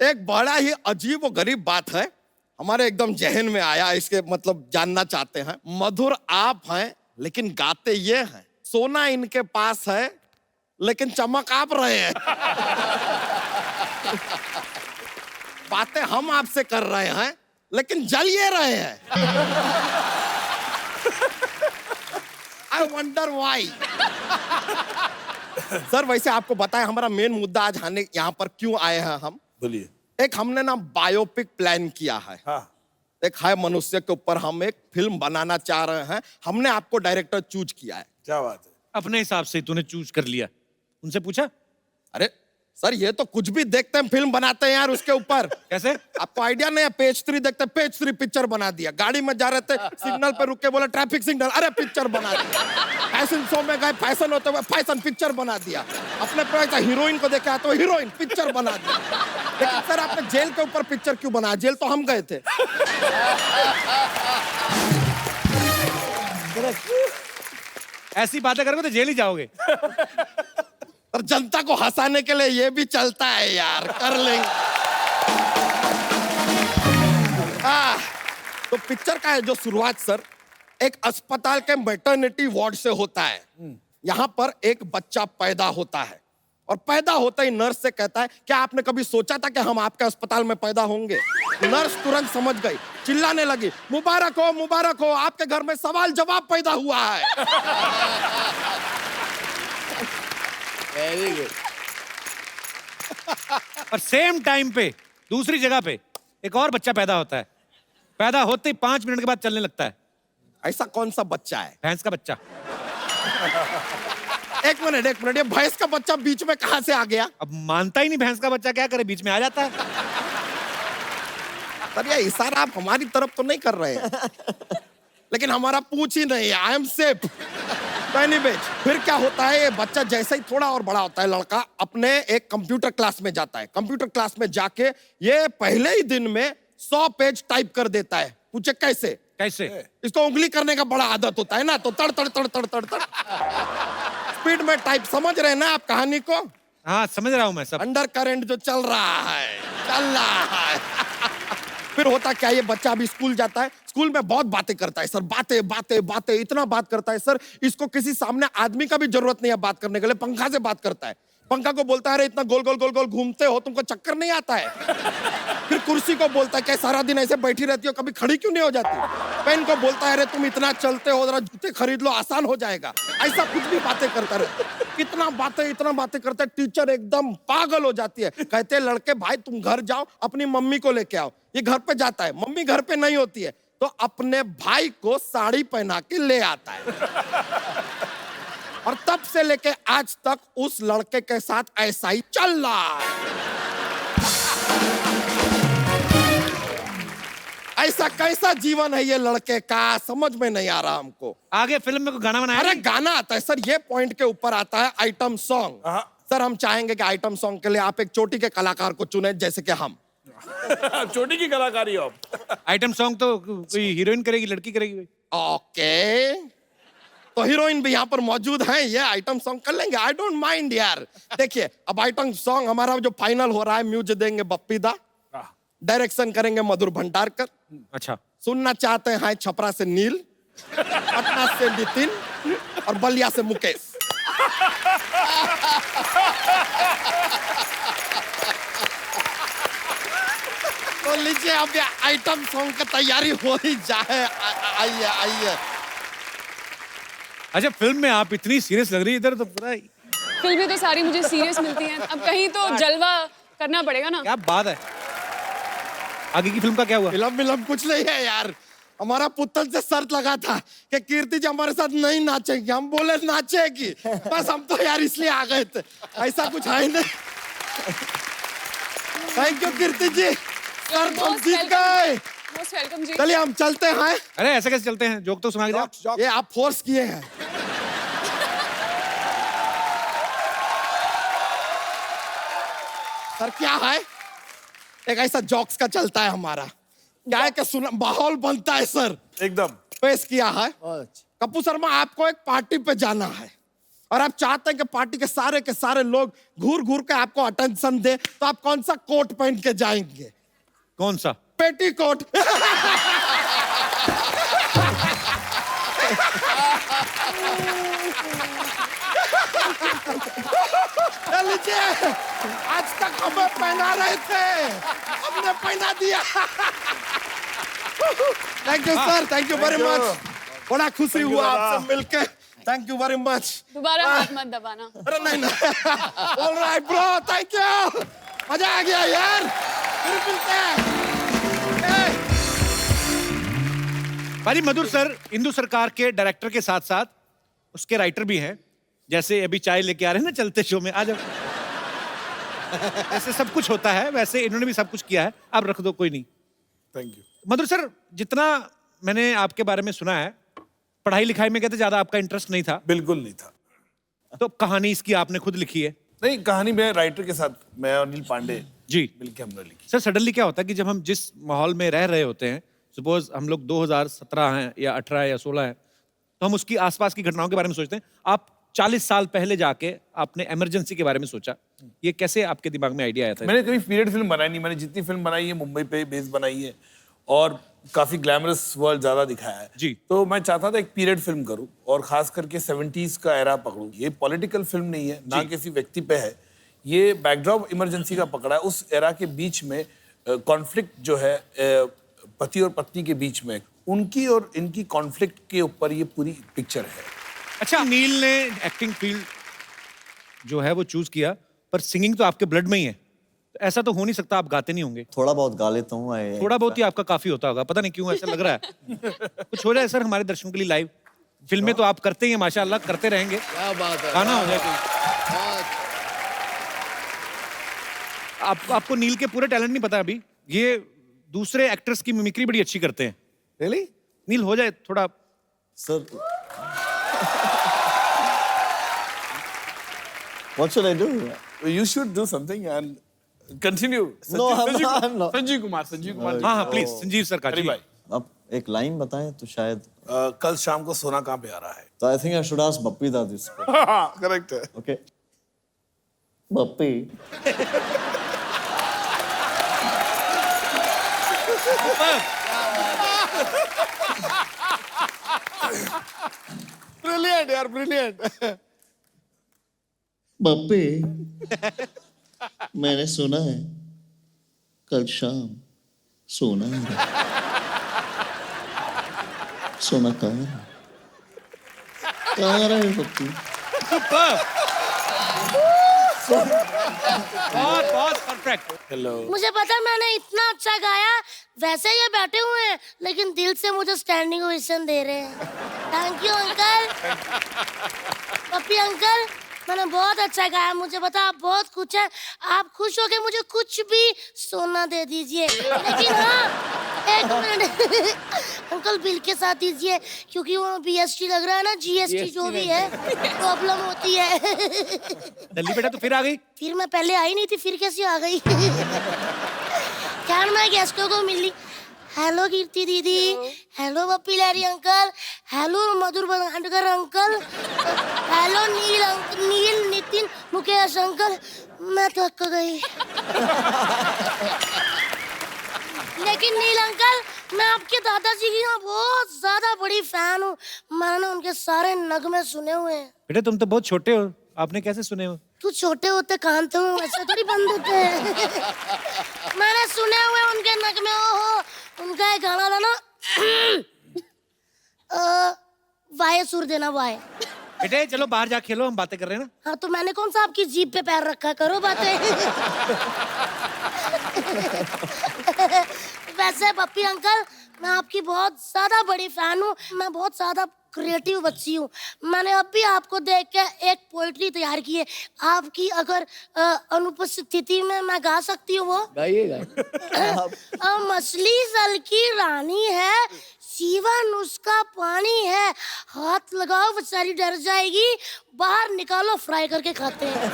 एक बड़ा ही अजीब और गरीब बात है हमारे एकदम जहन में आया इसके मतलब जानना चाहते हैं मधुर आप हैं लेकिन गाते ये हैं सोना इनके पास है लेकिन चमक आप रहे हैं बातें हम आपसे कर रहे हैं लेकिन जल ये रहे हैं आई वंडर व्हाई सर वैसे आपको बताएं हमारा मेन मुद्दा आज आने यहाँ पर क्यों आए हैं हम बोलिए। एक हमने ना बायोपिक प्लान किया है हाँ एक है मनुष्य के ऊपर हम एक फिल्म बनाना चाह रहे हैं हमने आपको डायरेक्टर चूज किया है क्या बात है। अपने हिसाब से तूने चूज कर लिया। उनसे पूछा? अरे सर ये तो कुछ भी देखते हैं फिल्म बनाते हैं यार उसके ऊपर कैसे? आपको आइडिया नहीं है पेज 3 देखते हैं पेज 3 पिक्चर बना दिया गाड़ी में जा रहे थे सिग्नल पे रुक के बोला ट्रैफिक सिग्नल अरे पिक्चर बना दिया फैशन शो में गए फैशन होते हुए फैशन पिक्चर बना दिया अपने पे हीरोइन को देखा तो हीरोइन पिक्चर बना दिया लेकिन सर आपने जेल के ऊपर पिक्चर क्यों बनाया जेल तो हम गए थे ऐसी बातें करोगे तो जेल ही जाओगे। और जनता को हंसाने के लिए ये भी चलता है यार कर लेंगे तो पिक्चर का है जो शुरुआत सर एक अस्पताल के मैटरनिटी वार्ड से होता है यहाँ पर एक बच्चा पैदा होता है और पैदा होता ही नर्स से कहता है क्या आपने कभी सोचा था कि हम आपके अस्पताल में पैदा होंगे नर्स तुरंत समझ गई चिल्लाने लगी मुबारक हो आपके घर में सवाल जवाब पैदा हुआ है वेरी गुड। और सेम टाइम पे दूसरी जगह पे एक और बच्चा पैदा होता है। पैदा होते ही 5 मिनट के बाद चलने लगता है। ऐसा कौन सा बच्चा है भैंस का बच्चा। एक मिनट ये भैंस का बच्चा बीच में कहां से आ गया अब मानता ही नहीं भैंस का बच्चा, क्या करे, बीच में आ जाता है। सर ये इशारा आप हमारी तरफ तो नहीं कर रहे हैं लेकिन हमारा पूछ ही नहीं आई एम सेफ फिर क्या होता है ये बच्चा जैसे ही थोड़ा और बड़ा होता है लड़का अपने एक कंप्यूटर क्लास में जाता है कंप्यूटर क्लास में जाके ये पहले ही दिन में 100 पेज टाइप कर देता है पूछे कैसे कैसे? इसको उंगली करने का बड़ा आदत होता है ना तो तड़ तड़ तड़ तड़ तड़ तड़ स्पीड में टाइप समझ रहे हैं ना आप कहानी को हाँ समझ रहा हूँ मैं सब। अंडर करंट जो चल रहा है फिर होता क्या ये बच्चा अभी स्कूल जाता है स्कूल में बहुत बातें करता है सर बातें इतना बात करता है सर इसको किसी सामने आदमी का भी जरूरत नहीं है बात करने के लिए पंखा से बात करता है पंखा को बोलता है अरे इतना गोल गोल गोल गोल घूमते हो, तुमको चक्कर नहीं आता है? फिर कुर्सी को बोलता है क्या सारा दिन ऐसे बैठी रहती हो, कभी खड़ी क्यों नहीं हो जाती? पेन को बोलता है अरे तुम इतना चलते हो, जरा जूते खरीद लो आसान हो जाएगा। ऐसा कुछ भी बातें करता रहे, इतना बातें करते, टीचर एकदम पागल हो जाती है। कहते लड़के भाई तुम घर जाओ, अपनी मम्मी को लेके आओ। ये घर पे जाता है, मम्मी घर पे नहीं होती है, तो अपने भाई को साड़ी पहना के ले आता है। और तब से लेके आज तक उस लड़के के साथ ऐसा ही चल रहा है। ऐसा कैसा जीवन है ये लड़के का, समझ में नहीं आ रहा हमको। आगे फिल्म में कोई गाना बनाया? अरे गाना आता है सर, ये पॉइंट के ऊपर आता है आइटम सॉन्ग। सर हम चाहेंगे कि आइटम सॉन्ग के लिए आप एक चोटी के कलाकार को चुने, जैसे कि हम। चोटी की कलाकारी हो आप। आइटम सॉन्ग तो कोई हीरोइन करेगी, लड़की करेगी? ओके, तो हीरोइन भी यहाँ पर मौजूद है, ये आइटम सॉन्ग कर लेंगे, आई डोंट माइंड यार। देखिए अब आइटम सॉन्ग हमारा जो फाइनल हो रहा है, म्यूजिक देंगे बप्पी दा, डायरेक्शन करेंगे मधुर भंडारकर। अच्छा, सुनना चाहते हैं छपरा से नील, पटना से नितिन और बलिया से मुकेश। तो लीजिए अब ये आइटम सॉन्ग की तैयारी हो ही जाए। आइए आइए। अच्छा फिल्म में आप इतनी सीरियस लग रही है, इधर तो पूरा फिल्में तो सारी मुझे सीरियस मिलती हैं, अब कहीं तो जलवा करना पड़ेगा ना। क्या बात है। आगे की फिल्म का क्या हुआ? फिल्म कुछ नहीं है यार, हमारा पुतल से शर्त लगा था कि कीर्ति जी हमारे साथ नहीं नाचेगी, हम बोले नाचेगी, बस हम तो यार इसलिए आ गए थे, ऐसा कुछ है ही नहीं। Thank you Kirti ji, sir हम जीत गए। Most welcome ji. चलिए हम चलते हैं। अरे ऐसे कैसे चलते हैं, जोक तो सुना के जाओ। ये आप फोर्स किए हैं। सर क्या है, एक ऐसा जॉक्स का चलता है हमारा, क्या है कि सुना माहौल बनता है सर, एकदम पेश किया है। कपूर शर्मा आपको एक पार्टी पे जाना है और आप चाहते हैं कि पार्टी के सारे लोग घूर घूर के आपको अटेंशन दे, तो आप कौन सा कोट पहन के जाएंगे? कौन सा? पेटी कोट। लीजिए, आज तक हमें पहना रहे थे, हमने पहना दिया। Thank you sir, thank you very much, बड़ा खुशी हुआ आपसे मिलके, थैंक यू वेरी मच। दोबारा हाथ मत दबाना। अरे नहीं। ऑलराइट ब्रो, थैंक यू, मजा आ गया यार, फिर मिलते हैं। भाई मधुर सर इंदु सरकार के डायरेक्टर के साथ साथ उसके राइटर भी हैं, जैसे अभी चाय लेके आ रहे हैं ना चलते शो में, आ जाओ। ऐसे सब कुछ होता है, वैसे इन्होंने भी सब कुछ किया है, आप रख दो, कोई नहीं। Thank you. मधुर सर, जितना मैंने आपके बारे में सुना है, पढ़ाई लिखाई में कहते ज्यादा आपका इंटरेस्ट नहीं था? बिल्कुल नहीं था। तो कहानी इसकी आपने खुद लिखी है? नहीं, कहानी मैं राइटर के साथ, मैं और अनिल पांडे जी मिलके हमने लिखी। सर सडनली क्या होता है कि जब हम जिस माहौल में रह रहे होते हैं, सपोज हम लोग 2017 हैं या 18 या 16 हैं, तो हम उसकी आसपास की घटनाओं के बारे में सोचते हैं। आप 40 साल पहले जाके आपने इमरजेंसी के बारे में सोचा, ये कैसे आपके दिमाग में आइडिया आया था? मैंने कभी पीरियड फिल्म बनाई नहीं, मैंने जितनी फिल्म बनाई है मुंबई पे बेस बनाई है और काफी ग्लैमरस वर्ल्ड ज्यादा दिखाया है जी। तो मैं चाहता था एक पीरियड फिल्म करूं और खास करके 70s का एरा पकड़ूं। ये पॉलिटिकल फिल्म नहीं है, ना किसी व्यक्ति पे है, ये बैकड्रॉप इमरजेंसी का पकड़ा है। उस एरा के बीच में कॉन्फ्लिक्ट जो है पति और पत्नी के बीच में, उनकी और इनकी कॉन्फ्लिक्ट के ऊपर ये पूरी पिक्चर है। अच्छा, नील ने एक्टिंग फील्ड जो है वो चूज किया, पर सिंगिंग तो आपके ब्लड में ही है, तो ऐसा तो हो नहीं सकता आप गाते नहीं होंगे? थोड़ा बहुत गा लेता हूँ। थोड़ा बहुत ही आपका काफी होता होगा, पता नहीं क्यों ऐसा लग रहा है। कुछ हो जाए सर हमारे दर्शकों के लिए लाइव। फिल्में तो आप करते ही हैं माशाल्लाह, करते रहेंगे, क्या बात है, गाना हो जाए कोई। आपको नील के पूरे टैलेंट नहीं पता अभी, ये दूसरे एक्टर्स की मिमिक्री बड़ी अच्छी करते हैं। रियली? नील हो जाए थोड़ा। Sir what should I do? You should do something and continue. No, I'm not. Sanjeev Kumar हाँ हाँ प्लीज, संजीव सर का अरे जी। भाई, आप एक लाइन बताएं तो शायद। कल शाम को सोना कहाँ पे आ रहा है? तो I think I should ask Bappi दा दिस। करेक्ट है। ओके बप्पी, ब्रिलियंट यार, ब्रिलियंट। बापे, मैंने सुना है कल शाम सोना है। सोना कहाँ है? कहाँ रहा है पप्पू? बहुत बहुत परफेक्ट। हेलो। मुझे पता मैंने इतना अच्छा गाया, वैसे ये बैठे हुए हैं लेकिन दिल से मुझे स्टैंडिंग ओवेशन दे रहे हैं। Thank you uncle. Pappi uncle, मैंने बहुत अच्छा गाया, मुझे पता आप बहुत खुश हैं, आप खुश हो के मुझे कुछ भी सोना दे दीजिए, लेकिन हाँ एक मिनट अंकल बिल के साथ दीजिए, क्योंकि वो BST लग रहा है ना, GST जो भी है प्रॉब्लम होती है। दल्ली बेटा तू फिर आ गई? फिर मैं पहले आई नहीं थी, फिर कैसे आ गई? क्या मैं गेस्टों को मिली। हेलो कीर्ति दीदी, हेलो पप्पी लहरी अंकल, हेलो मधुर बनाडकर अंकल, हेलो नील नितिन मुकेश अंकल। मैं थक गई। लेकिन नील अंकल, मैं आपके दादाजी की ना बहुत ज्यादा बड़ी फैन हूँ, मैंने उनके सारे नगमे सुने हुए हैं। बेटा तुम तो बहुत छोटे हो, आपने कैसे सुने हो? तू छोटे होते कान तो ऐसे थोड़ी बंद होते हैं। मैंने सुने हुए उनके नगमे। ओहो, उनका एक गाना था ना, वाय सुर देना वाय। बेटे चलो बाहर जा खेलो, हम बातें कर रहे हैं ना। हाँ तो मैंने कौन सा आपकी जीभ पे पैर रखा, करो बातें। वैसे पप्पी अंकल, मैं आपकी बहुत ज्यादा बड़ी फैन हूँ, मैं बहुत ज्यादा क्रिएटिव बच्ची हूँ। मैंने अब भी आपको देख के एक पोएट्री तैयार की है, आपकी अगर अनुपस्थिति में मैं गा सकती हूँ वो। गाइए। मछली जल की रानी है, जीवन उसका पानी है, हाथ लगाओ बेचारी डर जाएगी, बाहर निकालो फ्राई करके खाते हैं।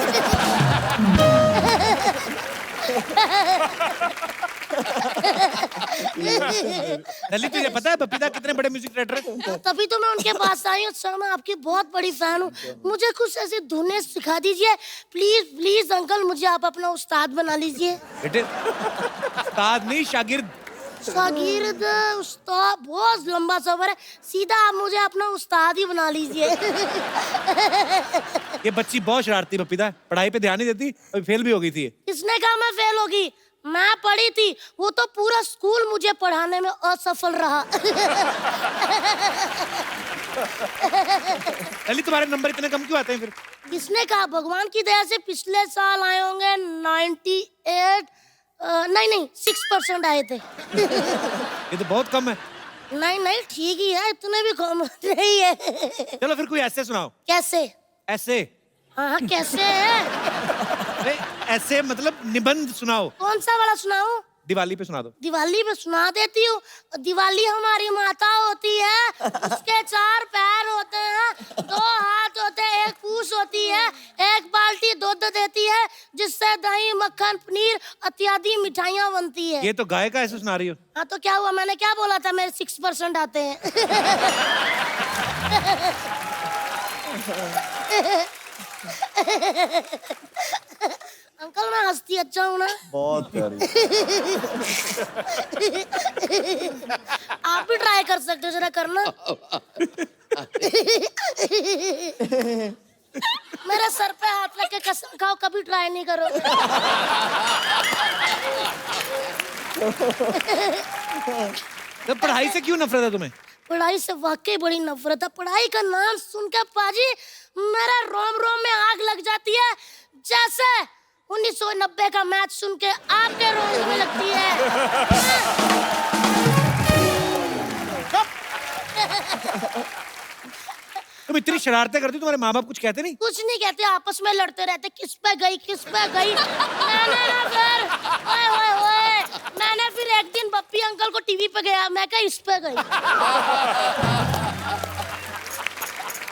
दल्ली तुझे पता है बपीता कितने बड़े म्यूजिक डायरेक्टर है? तभी तो मैं उनके पास आई हूँ सर, मैं आपकी बहुत बड़ी फैन हूँ, मुझे कुछ ऐसी धुनें सिखा दीजिए प्लीज प्लीज अंकल, मुझे आप अपना उस्ताद बना लीजिए। बेटे उस्ताद नहीं शागिर्द। शागिर्द उस्ताद बहुत लंबा सफर है, सीधा आप मुझे अपना उस्ताद ही बना लीजिए। ये बच्ची बहुत शरारती बपीता, पढ़ाई पे ध्यान नहीं देती, अभी फेल भी हो गई थी। किसने कहा मैं फेल होगी? मैं पढ़ी थी, वो तो पूरा स्कूल मुझे पढ़ाने में असफल रहा। दल्ली तुम्हारे नंबर इतने कम क्यों आते हैं फिर? किसने कहा? भगवान की दया से पिछले साल आए होंगे 98 नहीं 6% आए थे। ये तो बहुत कम है। नहीं ठीक ही है, इतने भी कम नहीं है। चलो फिर कोई ऐसे सुनाओ। कैसे? ऐसे? हाँ कैसे है? अरे ऐसे मतलब निबंध सुनाओ। कौन सा वाला सुनाऊं? दिवाली पे सुना दो। दिवाली पे सुना देती हूँ। दिवाली हमारी माता होती है, उसके 4 पैर होते हैं, 2 हाथ होते हैं, 1 पूंछ होती है, 1 बाल्टी दूध देती है, जिससे दही मक्खन पनीर इत्यादि मिठाइयाँ बनती है। ये तो गाय का ऐसे सुना रही हो। हाँ तो क्या हुआ, मैंने क्या बोला था, मेरे 6% आते हैं। अंकल मैं हंसती अच्छा हूँ ना? बहुत प्यारी। आप भी ट्राई कर सकते हो, जरा करना। मेरे सर पे हाथ रख के कसम खाओ कभी ट्राई नहीं करोगे। तो पढ़ाई से क्यों नफरत है तुम्हें? पढ़ाई से वाकई बड़ी नफरत है। पढ़ाई का नाम सुन के पाजी मेरा रोम रोम में आग लग जाती है, जैसे 1990 का मैच सुन के आपके रोम में लगती है। तुम इतनी शरारतें करती हो, तुम्हारे माँ बाप कुछ कहते नहीं? कुछ नहीं कहते, आपस में लड़ते रहते, किस पे गई किस पे गई। मैंने फिर एक दिन बप्पी अंकल को टीवी पे गया, मैं कहा इस पे गई।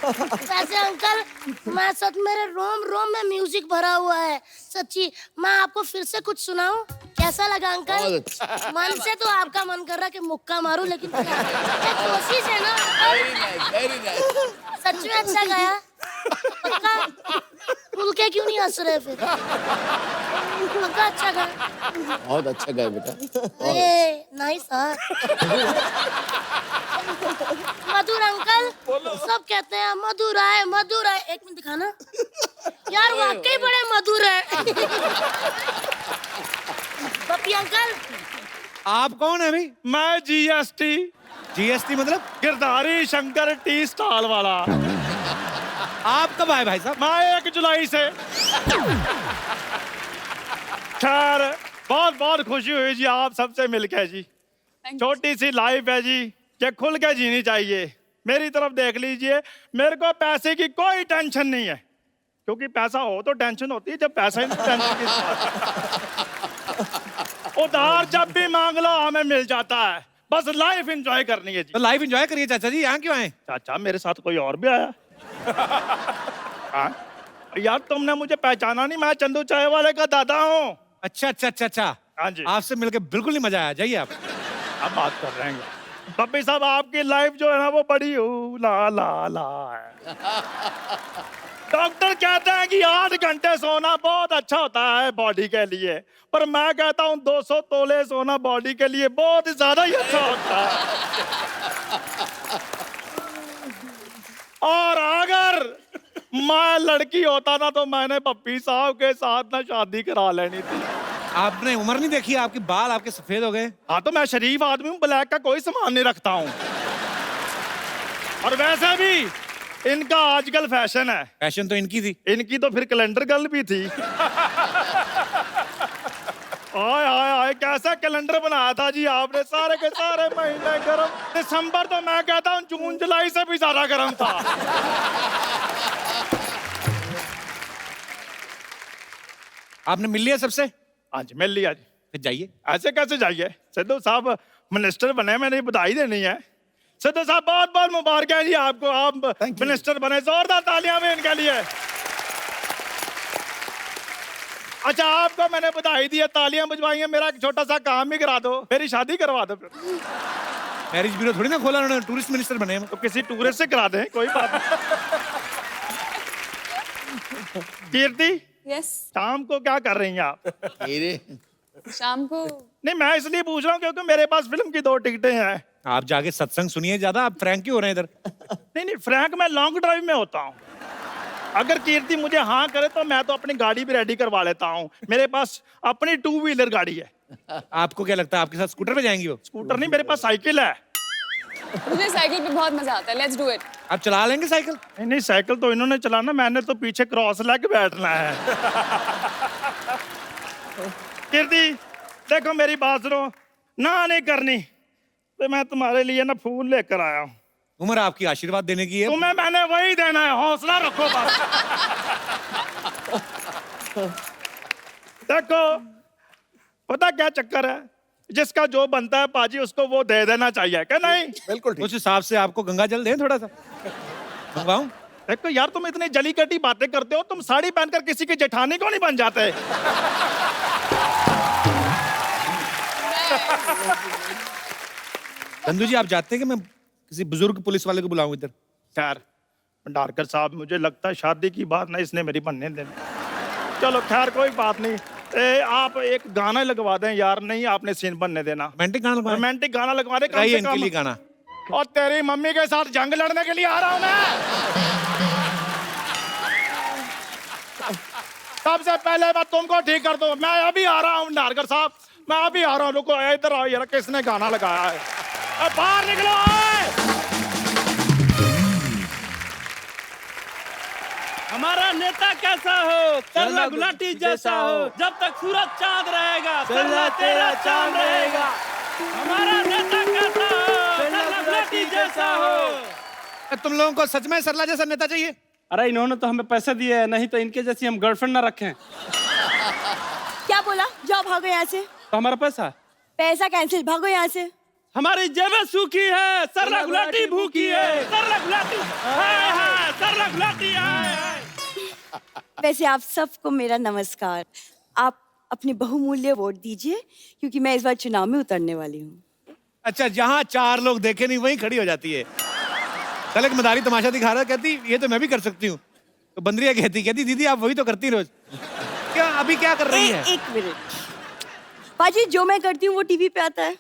वैसे अंकल मैं सच, मेरे रोम रोम में म्यूजिक भरा हुआ है सच्ची। मैं आपको फिर से कुछ सुनाऊं, कैसा लगा अंकल? मन से तो आपका मन कर रहा है कि मुक्का मारूं, लेकिन कोशिश है ना। Very nice. सच में अच्छा गाया? पक्का? खुल के क्यों नहीं हंस रहे फिर? पक्का अच्छा गाया? बहुत अच्छा गाया बेटा। नाइस। मधुर अंकल सब कहते हैं मधुर है मधुर है। एक मिनट दिखाना यार, वाकई बड़े मधुर है। पप्पी अंकल, आप कौन है भाई? मैं जीएसटी, जीएसटी मतलब? गिरधारी शंकर टी स्टॉल वाला। आप कब आए भाई साहब? मैं 1 जुलाई से। खैर बहुत बहुत खुशी हुई जी आप सबसे मिलके जी। छोटी सी लाइफ है जी, ये खुल के जीनी चाहिए। मेरी तरफ देख लीजिए, मेरे को पैसे की कोई टेंशन नहीं है, क्योंकि पैसा हो तो टेंशन होती है, जब पैसा ही नहीं टेंशन की। उधार जब भी मांग लो हमें मिल जाता है, बस लाइफ एंजॉय करनी है जी। तो लाइफ एंजॉय करिए चाचा जी, यहाँ क्यों आए? चाचा मेरे साथ कोई और भी आया? हाँ? यार तुमने मुझे पहचाना नहीं, मैं चंदू चाय वाले का दादा हूँ। अच्छा अच्छा अच्छा अच्छा, हाँ जी। आपसे मिलके बिल्कुल नहीं मजा आया, जाइए आप। अब बात कर रहे हैं पप्पी साहब, आपकी लाइफ जो है ना वो बड़ी ला ला ला है। डॉक्टर कहते हैं कि 8 घंटे सोना बहुत अच्छा होता है बॉडी के लिए, पर मैं कहता हूँ 200 तोले सोना बॉडी के लिए बहुत ज्यादा ही अच्छा होता है। और अगर मैं लड़की होता ना तो मैंने पप्पी साहब के साथ ना शादी करा लेनी थी। आपने उम्र नहीं देखी, आपके बाल आपके सफेद हो गए। हाँ तो मैं शरीफ आदमी हूँ, ब्लैक का कोई सामान नहीं रखता हूँ। और वैसे भी इनका आजकल फैशन है। फैशन तो इनकी थी। इनकी तो फिर कैलेंडर गर्ल भी थी। आय आय आय, कैसा कैलेंडर बनाया था जी आपने, सारे के सारे महीने गर्म। दिसंबर तो मैं कहता हूँ जून जुलाई से भी ज्यादा गर्म था। आपने मिल लिया सबसे? हाँ जी मिल लिया जी। फिर जाइए। ऐसे कैसे जाइए, सिद्धू साहब मिनिस्टर बने, मैंने बधाई देनी है। सिद्धू साहब बहुत बहुत मुबारक है जी आपको, आप मिनिस्टर बने, जोरदार तालियां भी इनके लिए। अच्छा आपको मैंने बधाई दी है, तालियां बजवाई हैं, मेरा एक छोटा सा काम भी करा दो, मेरी शादी करवा दो। फिर मैरिज ब्यूरो थोड़ी ना खोला उन्होंने, टूरिस्ट मिनिस्टर बने हैं। तो किसी टूरिस्ट से करा दें, कोई बात नहीं। कीर्ति, यस, शाम को क्या कर रही हैं आप? शाम को नहीं मैं इसलिए पूछ रहा हूँ क्योंकि मेरे पास फिल्म की 2 टिकटें हैं। आप जाके सत्संग सुनिए ज्यादा, आप फ्रैंक क्यों हो रहे हैं इधर? नहीं फ्रैंक मैं लॉन्ग ड्राइव में होता हूँ। अगर कीर्ति मुझे हाँ करे तो मैं तो अपनी गाड़ी भी रेडी करवा लेता हूँ, मेरे पास अपनी 2 व्हीलर गाड़ी है। आपको क्या लगता है आपके साथ स्कूटर पे जाएंगी वो? स्कूटर नहीं, मेरे पास साइकिल है। मुझे साइकिल पे बहुत मजा आता है, लेट्स डू इट। आप चला लेंगे साइकिल? नहीं साइकिल तो इन्होंने चलाना, मैंने तो पीछे क्रॉस लेग बैठना है। कीर्ति देखो मेरी बात सुनो, ना नहीं करनी तो मैं तुम्हारे लिए ना फूल लेकर आया हूँ। उम्र आपकी आशीर्वाद देने की है। तुम्हें मैंने वही देना है, हौसला रखो बस। देखो पता क्या चक्कर है, जिसका जो बनता है पाजी उसको वो दे देना चाहिए, क्या नहीं? बिल्कुल ठीक। उस हिसाब से आपको गंगा जल दें थोड़ा सा, मंगवाऊं? देखो यार तुम इतनी जली कटी बातें करते हो, तुम साड़ी पहनकर किसी की जेठानी को नहीं बन जाते? चंदू जी आप चाहते हैं कि मैं किसी बुजुर्ग पुलिस वाले को बुलाऊं इधर? खैर भंडारकर साहब मुझे लगता है शादी की बात ना इसने मेरी बनने देनी। चलो खैर कोई बात नहीं, आप एक गाना लगवा दें यार। नहीं आपने सीन बनने देना, रोमांटिक गाना लगवा? रोमांटिक गाना लगवा दे गाइए इनके लिए गाना। और तेरी मम्मी के साथ जंग लड़ने के लिए आ रहा हूं मैं। सबसे पहले मैं तुमको ठीक कर दूं, मैं अभी आ रहा हूं भंडारकर साहब, मैं अभी आ रहा हूं। रुको इधर आओ यार, किसने गाना लगाया है? बाहर निकलो। हमारा नेता कैसा हो, चलना गुलाटी जैसा हो, जब तक सूरज चांद रहेगा चलना तेरा चांद रहेगा। हमारा नेता कैसा हो, चलना गुलाटी जैसा हो। तुम लोगों को सच में सरला जैसा नेता चाहिए? अरे इन्होंने तो हमें पैसे दिए हैं, नहीं तो इनके जैसी हम गर्लफ्रेंड ना रखें। क्या बोला? जाओ भागो यहाँ से। तो हमारा पैसा? पैसा कैंसिल, भागो यहाँ से। हमारी जेबें सूखी है, सरला गुलाटी भूखी है, सरला गुलाटी हाय हाय, सरला गुलाटी हाय हाय। वैसे आप सबको मेरा नमस्कार। आप अपनी बहुमूल्य वोट दीजिए क्योंकि मैं इस बार चुनाव में उतरने वाली हूँ। अच्छा, जहाँ 4 लोग देखे नहीं वहीं खड़ी हो जाती है। कल एक मदारी तमाशा दिखा रहा, कहती ये तो मैं भी कर सकती हूँ। तो बंदरिया कहती दीदी आप वही तो करती रोज। क्या अभी क्या कर रही है? एक मिनट पाजी, जो मैं करती हूँ वो टीवी पे आता है।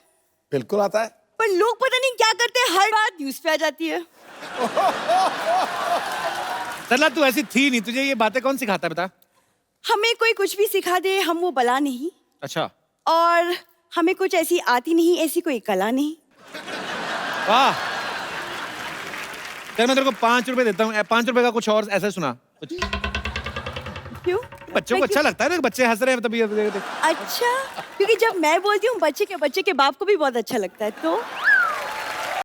बिल्कुल आता है। पर लोग पता नहीं क्या करते हैं, हर बात न्यूज पे आ जाती है। सरला तू ऐसी थी नहीं, तुझे ये बातें कौन सिखाता है बता? हमें कोई कुछ भी सिखा दे हम वो बला नहीं, अच्छा। और हमें कुछ ऐसी आती नहीं, ऐसी कोई कला नहीं। वाह। चल मैं तेरे को 5 रुपए देता हूँ, 5 रुपए का कुछ और ऐसा सुना कुछ। क्यों? बच्चों को अच्छा लगता है ना, बच्चे हंस रहे हैं तभी। अच्छा, क्योंकि जब मैं बोलती हूँ बच्चे के बाप को भी बहुत अच्छा लगता है, तो